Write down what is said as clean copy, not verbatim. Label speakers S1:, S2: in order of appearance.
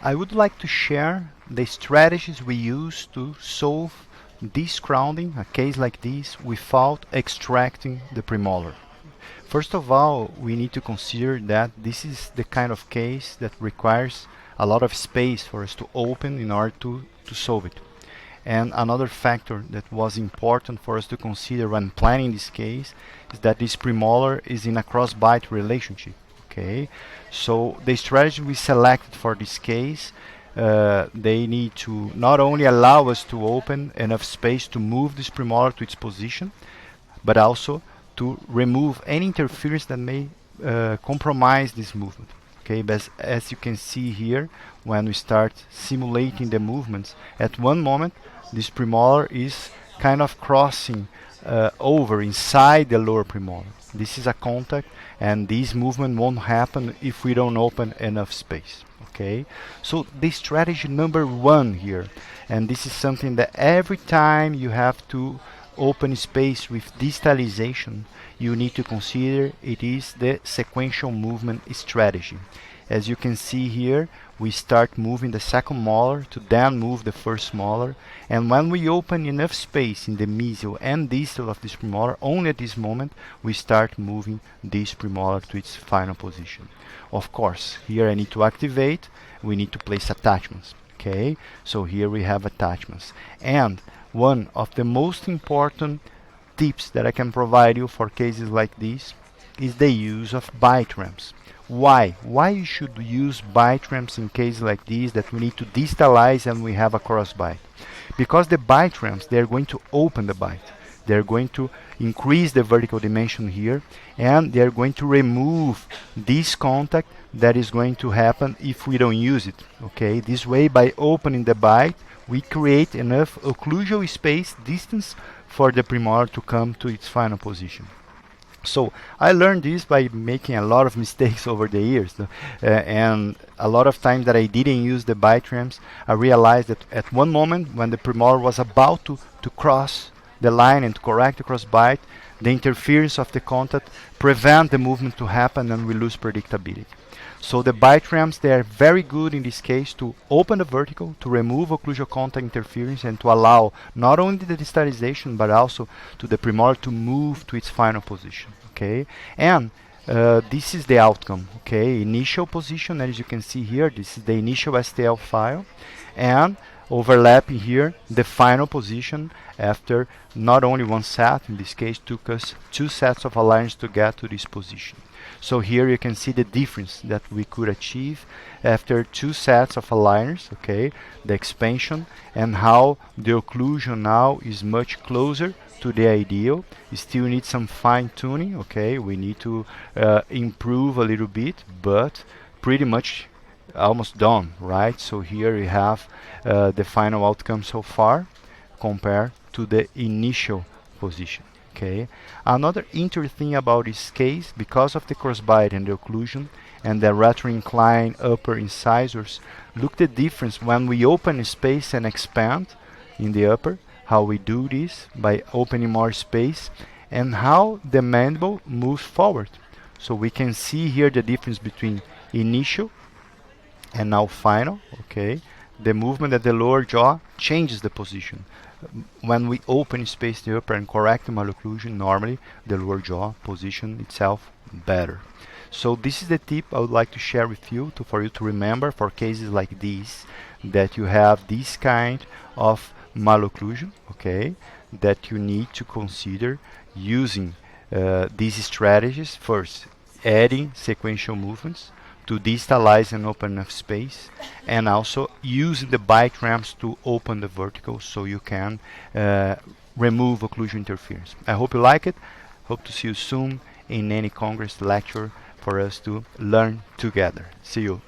S1: I would like to share the strategies we use to solve this crowding, a case like this, without extracting the premolar. First of all, we need to consider that this is the kind of case that requires a lot of space for us to open in order to solve it. And another factor that was important for us to consider when planning this case is that this premolar is in a cross-bite relationship. Okay, so the strategy we selected for this case, they need to not only allow us to open enough space to move this premolar to its position, but also to remove any interference that may compromise this movement. Okay, but as you can see here, when we start simulating the movements, at one moment this premolar is kind of crossing over inside the lower premolar. This is a contact, and this movement won't happen if we don't open enough space. Okay, so the strategy number one here, and this is something that every time you have to open space with distalization, you need to consider it is the sequential movement strategy. As you can see here, we start moving the second molar to then move the first molar, and when we open enough space in the mesial and distal of this premolar, only at this moment we start moving this premolar to its final position. Of course, here I need to activate, we need to place attachments. Okay, so here we have attachments, and one of the most important tips that I can provide you for cases like this is the use of bite ramps. Why? Why you should use bite ramps in cases like this that we need to distalize and we have a cross bite? Because the bite ramps, they're going to open the bite. They're going to increase the vertical dimension here, and they're going to remove this contact that is going to happen if we don't use it. Okay, this way, by opening the bite, we create enough occlusal space distance for the premolar to come to its final position. So I learned this by making a lot of mistakes over the years, and a lot of times that I didn't use the bite ramps, I realized that at one moment when the premolar was about to cross the line and to correct the cross bite, the interference of the contact prevent the movement to happen and we lose predictability. So the bite ramps, they are very good in this case to open the vertical, to remove occlusal contact interference, and to allow not only the distalization but also to the premolar to move to its final position. Okay, and this is the outcome. Okay, initial position, as you can see here, this is the initial STL file, and overlapping here the final position after not only one set, in this case took us 2 sets of aligners to get to this position. So here you can see the difference that we could achieve after 2 sets of aligners, okay, the expansion, and how the occlusion now is much closer to the ideal. You still need some fine tuning, okay, we need to improve a little bit, but pretty much almost done, right? So here we have the final outcome so far compared to the initial position. Okay. Another interesting thing about this case, because of the crossbite and the occlusion and the retro-inclined upper incisors, look the difference when we open space and expand in the upper, how we do this by opening more space, and how the mandible moves forward. So we can see here the difference between initial and now final. Okay, the movement at the lower jaw changes the position. When we open space the upper and correct the malocclusion, normally the lower jaw position itself better. So this is the tip I would like to share with you for you to remember for cases like these, that you have this kind of malocclusion, okay, that you need to consider using these strategies. First, adding sequential movements to distalize and open enough space, and also using the bite ramps to open the vertical so you can remove occlusion interference. I hope you like it. Hope to see you soon in any Congress lecture for us to learn together. See you.